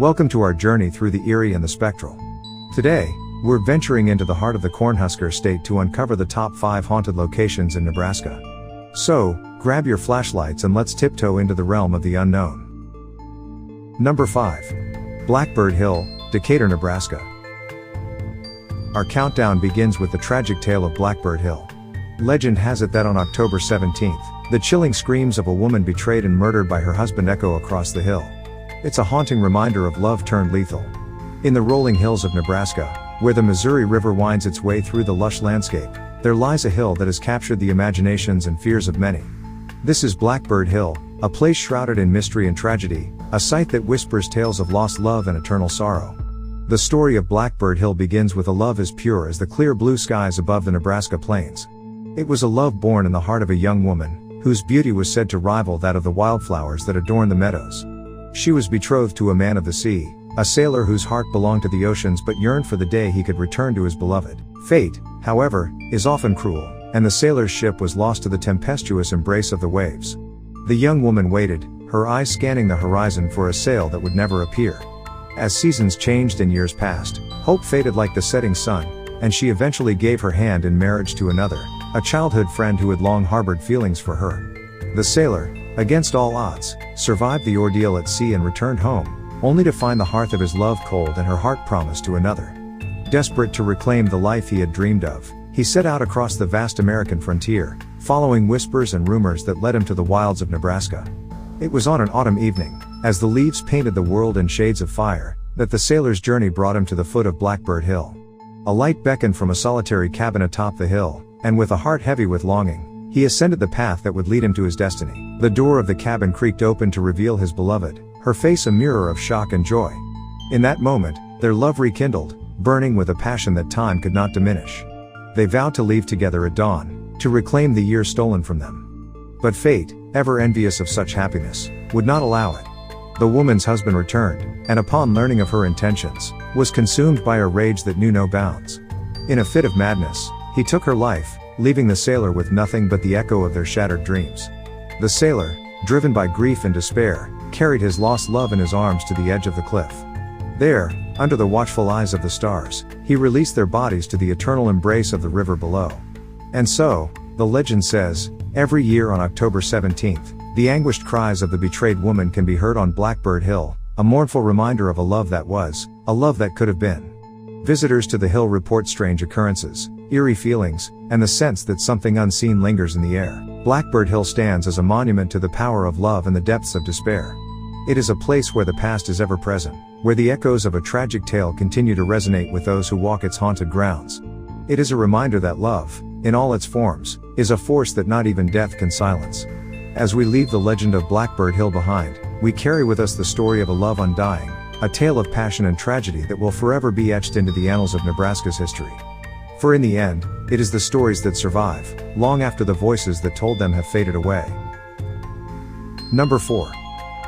Welcome to our journey through the eerie and the spectral. Today, we're venturing into the heart of the Cornhusker State to uncover the top 5 haunted locations in Nebraska. So, grab your flashlights and let's tiptoe into the realm of the unknown. Number 5. Blackbird Hill, Decatur, Nebraska. Our countdown begins with the tragic tale of Blackbird Hill. Legend has it that on October 17th, the chilling screams of a woman betrayed and murdered by her husband echo across the hill. It's a haunting reminder of love turned lethal. In the rolling hills of Nebraska, where the Missouri River winds its way through the lush landscape, there lies a hill that has captured the imaginations and fears of many. This is Blackbird Hill, a place shrouded in mystery and tragedy, a site that whispers tales of lost love and eternal sorrow. The story of Blackbird Hill begins with a love as pure as the clear blue skies above the Nebraska plains. It was a love born in the heart of a young woman, whose beauty was said to rival that of the wildflowers that adorn the meadows. She was betrothed to a man of the sea, a sailor whose heart belonged to the oceans but yearned for the day he could return to his beloved. Fate, however, is often cruel, and the sailor's ship was lost to the tempestuous embrace of the waves. The young woman waited, her eyes scanning the horizon for a sail that would never appear. As seasons changed and years passed, hope faded like the setting sun, and she eventually gave her hand in marriage to another, a childhood friend who had long harbored feelings for her. The sailor, against all odds, survived the ordeal at sea and returned home, only to find the hearth of his love cold and her heart promised to another. Desperate to reclaim the life he had dreamed of, he set out across the vast American frontier, following whispers and rumors that led him to the wilds of Nebraska. It was on an autumn evening, as the leaves painted the world in shades of fire, that the sailor's journey brought him to the foot of Blackbird Hill. A light beckoned from a solitary cabin atop the hill, and with a heart heavy with longing, he ascended the path that would lead him to his destiny. The door of the cabin creaked open to reveal his beloved, her face a mirror of shock and joy. In that moment, their love rekindled, burning with a passion that time could not diminish. They vowed to leave together at dawn, to reclaim the years stolen from them. But fate, ever envious of such happiness, would not allow it. The woman's husband returned, and upon learning of her intentions, was consumed by a rage that knew no bounds. In a fit of madness, he took her life, leaving the sailor with nothing but the echo of their shattered dreams. The sailor, driven by grief and despair, carried his lost love in his arms to the edge of the cliff. There, under the watchful eyes of the stars, he released their bodies to the eternal embrace of the river below. And so, the legend says, every year on October 17th, the anguished cries of the betrayed woman can be heard on Blackbird Hill, a mournful reminder of a love that was, a love that could have been. Visitors to the hill report strange occurrences, eerie feelings, and the sense that something unseen lingers in the air. Blackbird Hill stands as a monument to the power of love and the depths of despair. It is a place where the past is ever present, where the echoes of a tragic tale continue to resonate with those who walk its haunted grounds. It is a reminder that love, in all its forms, is a force that not even death can silence. As we leave the legend of Blackbird Hill behind, we carry with us the story of a love undying, a tale of passion and tragedy that will forever be etched into the annals of Nebraska's history. For in the end, it is the stories that survive, long after the voices that told them have faded away. Number 4.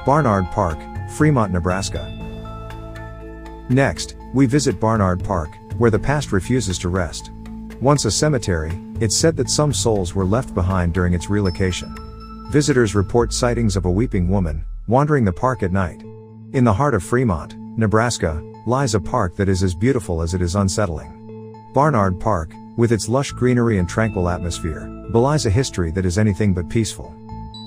Barnard Park, Fremont, Nebraska. Next, we visit Barnard Park, where the past refuses to rest. Once a cemetery, it's said that some souls were left behind during its relocation. Visitors report sightings of a weeping woman, wandering the park at night. In the heart of Fremont, Nebraska, lies a park that is as beautiful as it is unsettling. Barnard Park, with its lush greenery and tranquil atmosphere, belies a history that is anything but peaceful.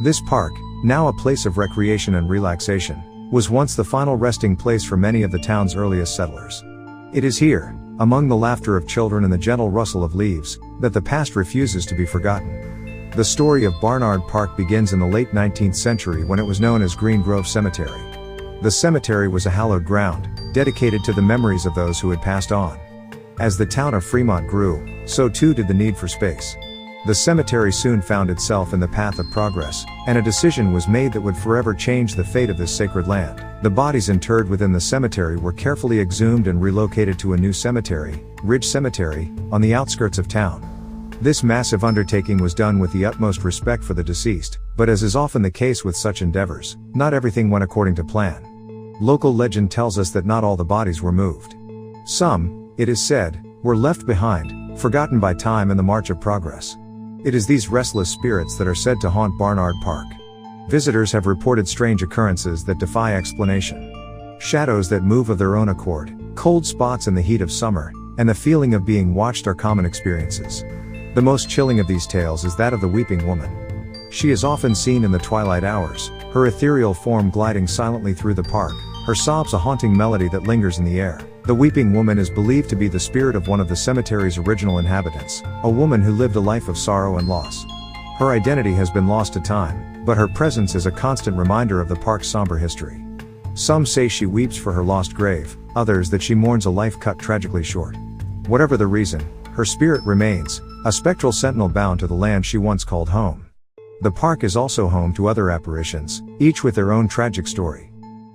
This park, now a place of recreation and relaxation, was once the final resting place for many of the town's earliest settlers. It is here, among the laughter of children and the gentle rustle of leaves, that the past refuses to be forgotten. The story of Barnard Park begins in the late 19th century when it was known as Green Grove Cemetery. The cemetery was a hallowed ground, dedicated to the memories of those who had passed on. As the town of Fremont grew, so too did the need for space. The cemetery soon found itself in the path of progress, and a decision was made that would forever change the fate of this sacred land. The bodies interred within the cemetery were carefully exhumed and relocated to a new cemetery, Ridge Cemetery, on the outskirts of town. This massive undertaking was done with the utmost respect for the deceased, but as is often the case with such endeavors, not everything went according to plan. Local legend tells us that not all the bodies were moved. Some, it is said, were left behind, forgotten by time and the march of progress. It is these restless spirits that are said to haunt Barnard Park. Visitors have reported strange occurrences that defy explanation. Shadows that move of their own accord, cold spots in the heat of summer, and the feeling of being watched are common experiences. The most chilling of these tales is that of the weeping woman. She is often seen in the twilight hours, her ethereal form gliding silently through the park, her sobs a haunting melody that lingers in the air. The weeping woman is believed to be the spirit of one of the cemetery's original inhabitants, a woman who lived a life of sorrow and loss. Her identity has been lost to time, but her presence is a constant reminder of the park's somber history. Some say she weeps for her lost grave, others that she mourns a life cut tragically short. Whatever the reason, her spirit remains, a spectral sentinel bound to the land she once called home. The park is also home to other apparitions, each with their own tragic story.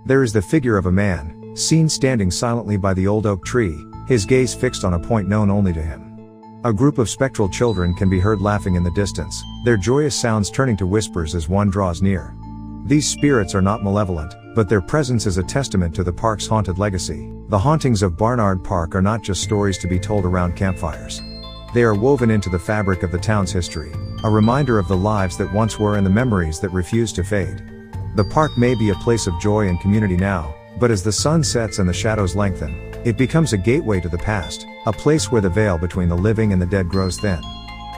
There is the figure of a man, seen standing silently by the old oak tree, his gaze fixed on a point known only to him. A group of spectral children can be heard laughing in the distance, their joyous sounds turning to whispers as one draws near. These spirits are not malevolent, but their presence is a testament to the park's haunted legacy. The hauntings of Barnard Park are not just stories to be told around campfires. They are woven into the fabric of the town's history, a reminder of the lives that once were and the memories that refuse to fade. The park may be a place of joy and community now, but as the sun sets and the shadows lengthen, it becomes a gateway to the past, a place where the veil between the living and the dead grows thin.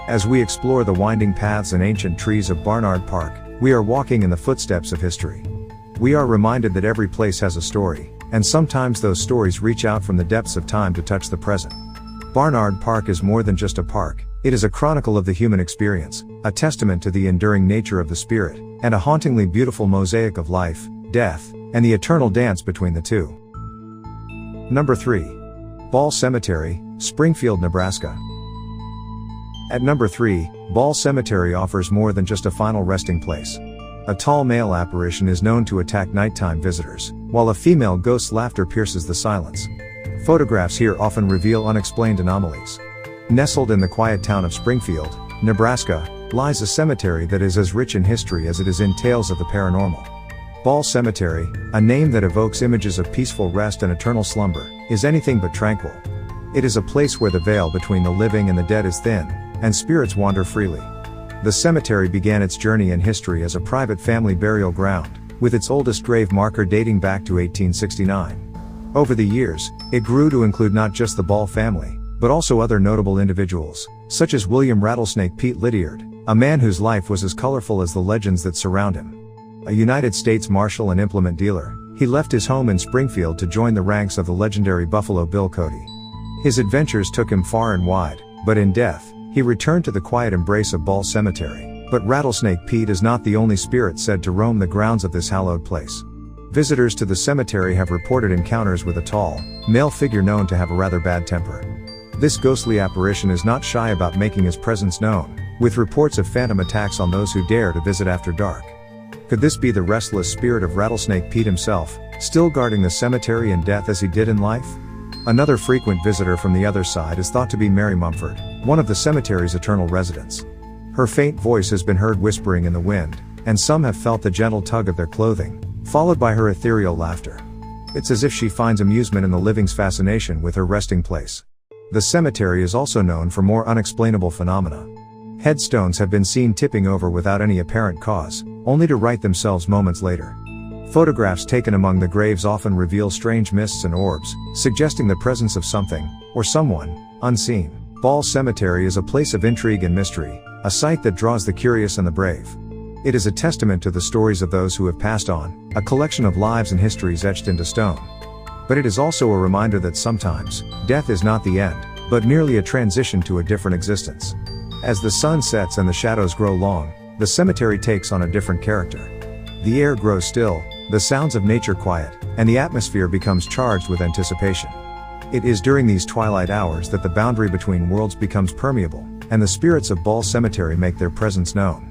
As we explore the winding paths and ancient trees of Barnard Park, we are walking in the footsteps of history. We are reminded that every place has a story, and sometimes those stories reach out from the depths of time to touch the present. Barnard Park is more than just a park, it is a chronicle of the human experience, a testament to the enduring nature of the spirit, and a hauntingly beautiful mosaic of life, death, and the eternal dance between the two. Number 3. Ball Cemetery, Springfield, Nebraska. At number 3, Ball Cemetery offers more than just a final resting place. A tall male apparition is known to attack nighttime visitors, while a female ghost's laughter pierces the silence. Photographs here often reveal unexplained anomalies. Nestled in the quiet town of Springfield, Nebraska, lies a cemetery that is as rich in history as it is in tales of the paranormal. Ball Cemetery, a name that evokes images of peaceful rest and eternal slumber, is anything but tranquil. It is a place where the veil between the living and the dead is thin, and spirits wander freely. The cemetery began its journey in history as a private family burial ground, with its oldest grave marker dating back to 1869. Over the years, it grew to include not just the Ball family, but also other notable individuals, such as William Rattlesnake Pete Lydiard, a man whose life was as colorful as the legends that surround him. A United States Marshal and implement dealer, he left his home in Springfield to join the ranks of the legendary Buffalo Bill Cody. His adventures took him far and wide, but in death, he returned to the quiet embrace of Ball Cemetery. But Rattlesnake Pete is not the only spirit said to roam the grounds of this hallowed place. Visitors to the cemetery have reported encounters with a tall, male figure known to have a rather bad temper. This ghostly apparition is not shy about making his presence known, with reports of phantom attacks on those who dare to visit after dark. Could this be the restless spirit of Rattlesnake Pete himself, still guarding the cemetery in death as he did in life? Another frequent visitor from the other side is thought to be Mary Mumford, one of the cemetery's eternal residents. Her faint voice has been heard whispering in the wind, and some have felt the gentle tug of their clothing, followed by her ethereal laughter. It's as if she finds amusement in the living's fascination with her resting place. The cemetery is also known for more unexplainable phenomena. Headstones have been seen tipping over without any apparent cause, only to right themselves moments later. Photographs taken among the graves often reveal strange mists and orbs, suggesting the presence of something, or someone, unseen. Ball Cemetery is a place of intrigue and mystery, a site that draws the curious and the brave. It is a testament to the stories of those who have passed on, a collection of lives and histories etched into stone. But it is also a reminder that sometimes, death is not the end, but merely a transition to a different existence. As the sun sets and the shadows grow long, the cemetery takes on a different character. The air grows still, the sounds of nature quiet, and the atmosphere becomes charged with anticipation. It is during these twilight hours that the boundary between worlds becomes permeable, and the spirits of Ball Cemetery make their presence known.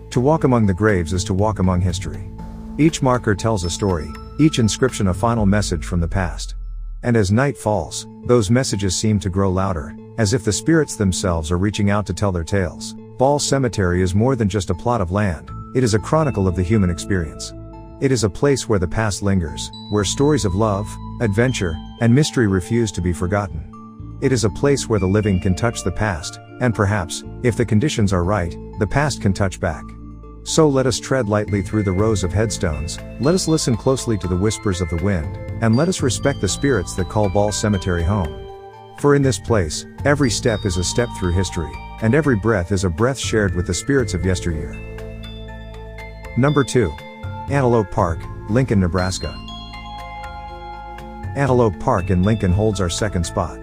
To walk among the graves is to walk among history. Each marker tells a story, each inscription a final message from the past. And as night falls, those messages seem to grow louder, as if the spirits themselves are reaching out to tell their tales. Ball Cemetery is more than just a plot of land, it is a chronicle of the human experience. It is a place where the past lingers, where stories of love, adventure, and mystery refuse to be forgotten. It is a place where the living can touch the past, and perhaps, if the conditions are right, the past can touch back. So let us tread lightly through the rows of headstones, let us listen closely to the whispers of the wind, and let us respect the spirits that call Ball Cemetery home. For in this place, every step is a step through history, and every breath is a breath shared with the spirits of yesteryear. Number 2. Antelope Park, Lincoln, Nebraska. Antelope Park in Lincoln holds our second spot.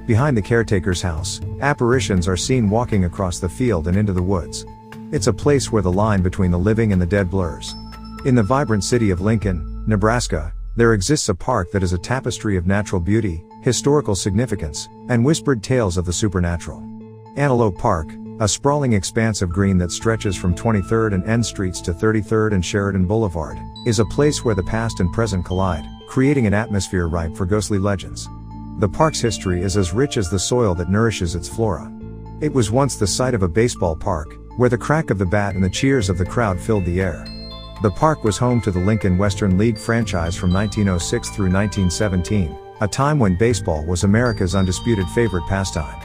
Behind the caretaker's house, apparitions are seen walking across the field and into the woods. It's a place where the line between the living and the dead blurs. In the vibrant city of Lincoln, Nebraska, there exists a park that is a tapestry of natural beauty, historical significance, and whispered tales of the supernatural. Antelope Park, a sprawling expanse of green that stretches from 23rd and N Streets to 33rd and Sheridan Boulevard, is a place where the past and present collide, creating an atmosphere ripe for ghostly legends. The park's history is as rich as the soil that nourishes its flora. It was once the site of a baseball park, where the crack of the bat and the cheers of the crowd filled the air. The park was home to the Lincoln Western League franchise from 1906 through 1917, a time when baseball was America's undisputed favorite pastime.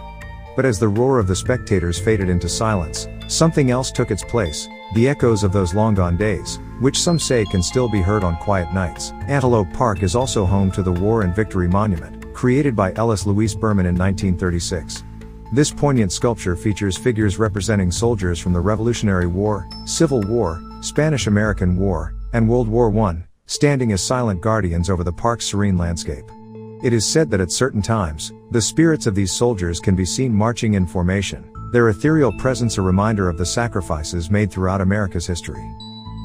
But as the roar of the spectators faded into silence, something else took its place, the echoes of those long-gone days, which some say can still be heard on quiet nights. Antelope Park is also home to the War and Victory Monument, created by Ellis Louis Berman in 1936. This poignant sculpture features figures representing soldiers from the Revolutionary War, Civil War, Spanish-American War, and World War I, standing as silent guardians over the park's serene landscape. It is said that at certain times, the spirits of these soldiers can be seen marching in formation, their ethereal presence a reminder of the sacrifices made throughout America's history.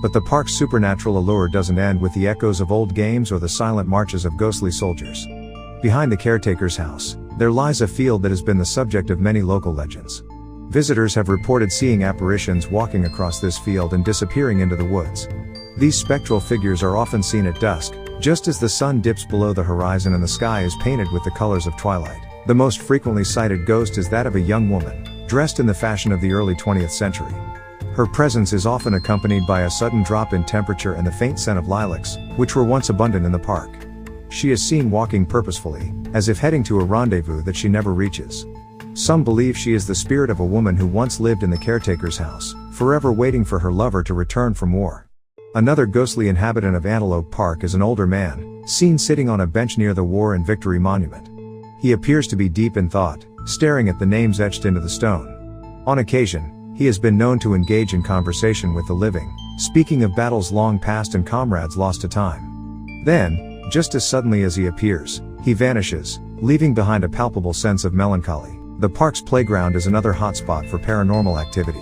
But the park's supernatural allure doesn't end with the echoes of old games or the silent marches of ghostly soldiers. Behind the caretaker's house, there lies a field that has been the subject of many local legends. Visitors have reported seeing apparitions walking across this field and disappearing into the woods. These spectral figures are often seen at dusk, just as the sun dips below the horizon and the sky is painted with the colors of twilight. The most frequently sighted ghost is that of a young woman, dressed in the fashion of the early 20th century. Her presence is often accompanied by a sudden drop in temperature and the faint scent of lilacs, which were once abundant in the park. She is seen walking purposefully, as if heading to a rendezvous that she never reaches. Some believe she is the spirit of a woman who once lived in the caretaker's house, forever waiting for her lover to return from war. Another ghostly inhabitant of Antelope Park is an older man, seen sitting on a bench near the War and Victory Monument. He appears to be deep in thought, staring at the names etched into the stone. On occasion, he has been known to engage in conversation with the living, speaking of battles long past and comrades lost to time. Then, just as suddenly as he appears, he vanishes, leaving behind a palpable sense of melancholy. The park's playground is another hotspot for paranormal activity.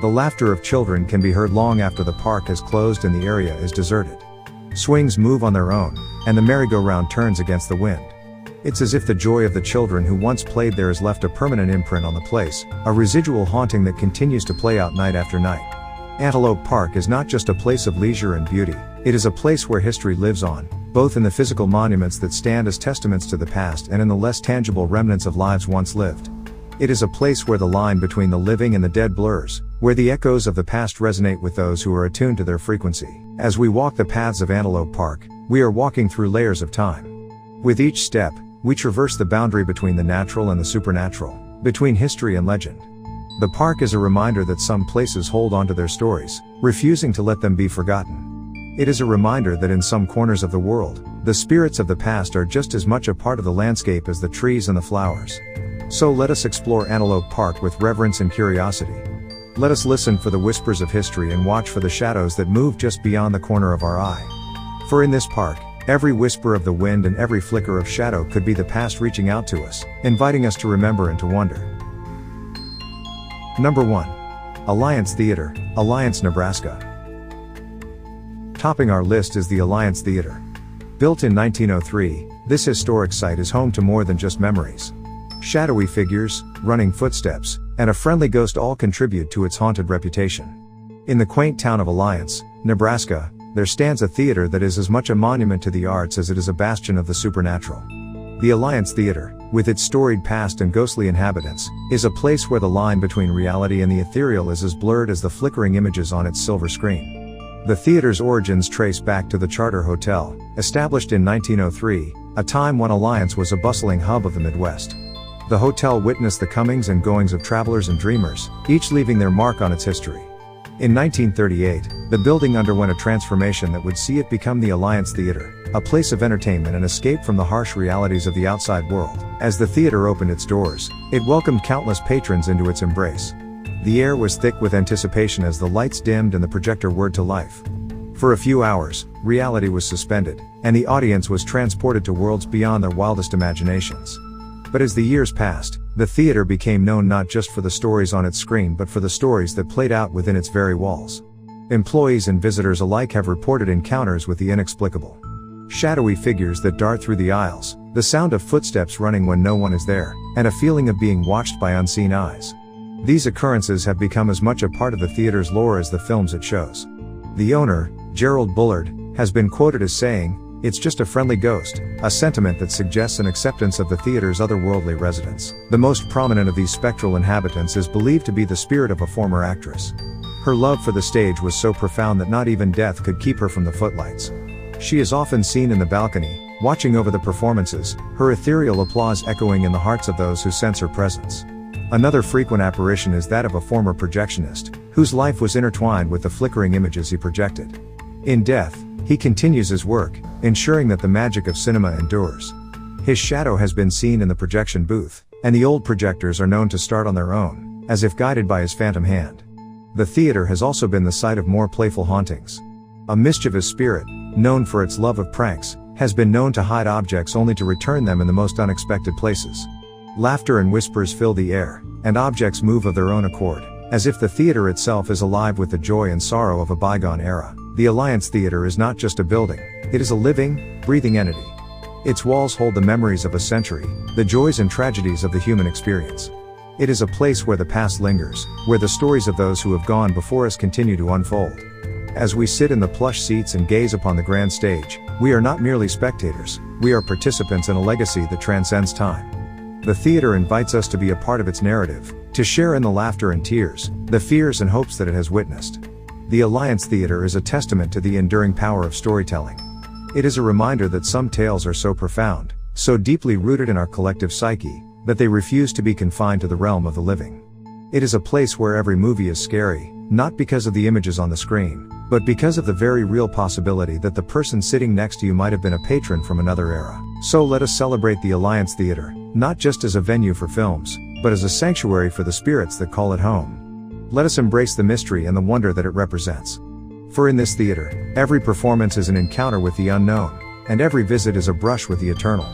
The laughter of children can be heard long after the park has closed and the area is deserted. Swings move on their own, and the merry-go-round turns against the wind. It's as if the joy of the children who once played there has left a permanent imprint on the place, a residual haunting that continues to play out night after night. Antelope Park is not just a place of leisure and beauty, it is a place where history lives on, both in the physical monuments that stand as testaments to the past and in the less tangible remnants of lives once lived. It is a place where the line between the living and the dead blurs, where the echoes of the past resonate with those who are attuned to their frequency. As we walk the paths of Antelope Park, we are walking through layers of time. With each step, we traverse the boundary between the natural and the supernatural, between history and legend. The park is a reminder that some places hold on to their stories, refusing to let them be forgotten. It is a reminder that in some corners of the world, the spirits of the past are just as much a part of the landscape as the trees and the flowers. So let us explore Antelope Park with reverence and curiosity. Let us listen for the whispers of history and watch for the shadows that move just beyond the corner of our eye. For in this park, every whisper of the wind and every flicker of shadow could be the past reaching out to us, inviting us to remember and to wonder. Number 1. Alliance Theater, Alliance, Nebraska. Topping our list is the Alliance Theater. Built in 1903, this historic site is home to more than just memories. Shadowy figures, running footsteps, and a friendly ghost all contribute to its haunted reputation. In the quaint town of Alliance, Nebraska, there stands a theater that is as much a monument to the arts as it is a bastion of the supernatural. The Alliance Theater, with its storied past and ghostly inhabitants, is a place where the line between reality and the ethereal is as blurred as the flickering images on its silver screen. The theater's origins trace back to the Charter Hotel, established in 1903, a time when Alliance was a bustling hub of the Midwest. The hotel witnessed the comings and goings of travelers and dreamers, each leaving their mark on its history. In 1938, the building underwent a transformation that would see it become the Alliance Theater, a place of entertainment and escape from the harsh realities of the outside world. As the theater opened its doors, it welcomed countless patrons into its embrace. The air was thick with anticipation as the lights dimmed and the projector whirred to life. For a few hours, reality was suspended, and the audience was transported to worlds beyond their wildest imaginations. But as the years passed, the theater became known not just for the stories on its screen but for the stories that played out within its very walls. Employees and visitors alike have reported encounters with the inexplicable. Shadowy figures that dart through the aisles, the sound of footsteps running when no one is there, and a feeling of being watched by unseen eyes. These occurrences have become as much a part of the theater's lore as the films it shows. The owner, Gerald Bullard, has been quoted as saying, "It's just a friendly ghost," a sentiment that suggests an acceptance of the theater's otherworldly residents. The most prominent of these spectral inhabitants is believed to be the spirit of a former actress. Her love for the stage was so profound that not even death could keep her from the footlights. She is often seen in the balcony, watching over the performances, her ethereal applause echoing in the hearts of those who sense her presence. Another frequent apparition is that of a former projectionist, whose life was intertwined with the flickering images he projected. In death, he continues his work, ensuring that the magic of cinema endures. His shadow has been seen in the projection booth, and the old projectors are known to start on their own, as if guided by his phantom hand. The theater has also been the site of more playful hauntings. A mischievous spirit, known for its love of pranks, has been known to hide objects only to return them in the most unexpected places. Laughter and whispers fill the air, and objects move of their own accord, as if the theater itself is alive with the joy and sorrow of a bygone era. The Alliance Theater is not just a building, it is a living, breathing entity. Its walls hold the memories of a century, the joys and tragedies of the human experience. It is a place where the past lingers, where the stories of those who have gone before us continue to unfold. As we sit in the plush seats and gaze upon the grand stage, we are not merely spectators, we are participants in a legacy that transcends time. The theater invites us to be a part of its narrative, to share in the laughter and tears, the fears and hopes that it has witnessed. The Alliance Theater is a testament to the enduring power of storytelling. It is a reminder that some tales are so profound, so deeply rooted in our collective psyche, that they refuse to be confined to the realm of the living. It is a place where every movie is scary, not because of the images on the screen, but because of the very real possibility that the person sitting next to you might have been a patron from another era. So let us celebrate the Alliance Theater, not just as a venue for films, but as a sanctuary for the spirits that call it home. Let us embrace the mystery and the wonder that it represents. For in this theater, every performance is an encounter with the unknown, and every visit is a brush with the eternal.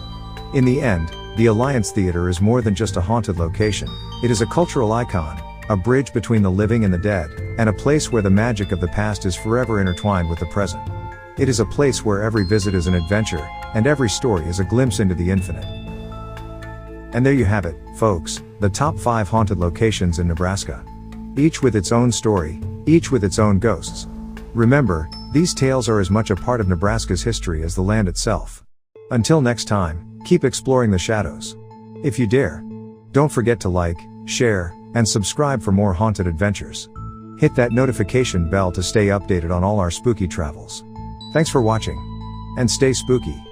In the end, the Alliance Theater is more than just a haunted location, it is a cultural icon, a bridge between the living and the dead, and a place where the magic of the past is forever intertwined with the present. It is a place where every visit is an adventure, and every story is a glimpse into the infinite. And there you have it, folks, the top 5 haunted locations in Nebraska. Each with its own story, each with its own ghosts. Remember, these tales are as much a part of Nebraska's history as the land itself. Until next time, keep exploring the shadows. If you dare. Don't forget to like, share, and subscribe for more haunted adventures. Hit that notification bell to stay updated on all our spooky travels. Thanks for watching. And stay spooky.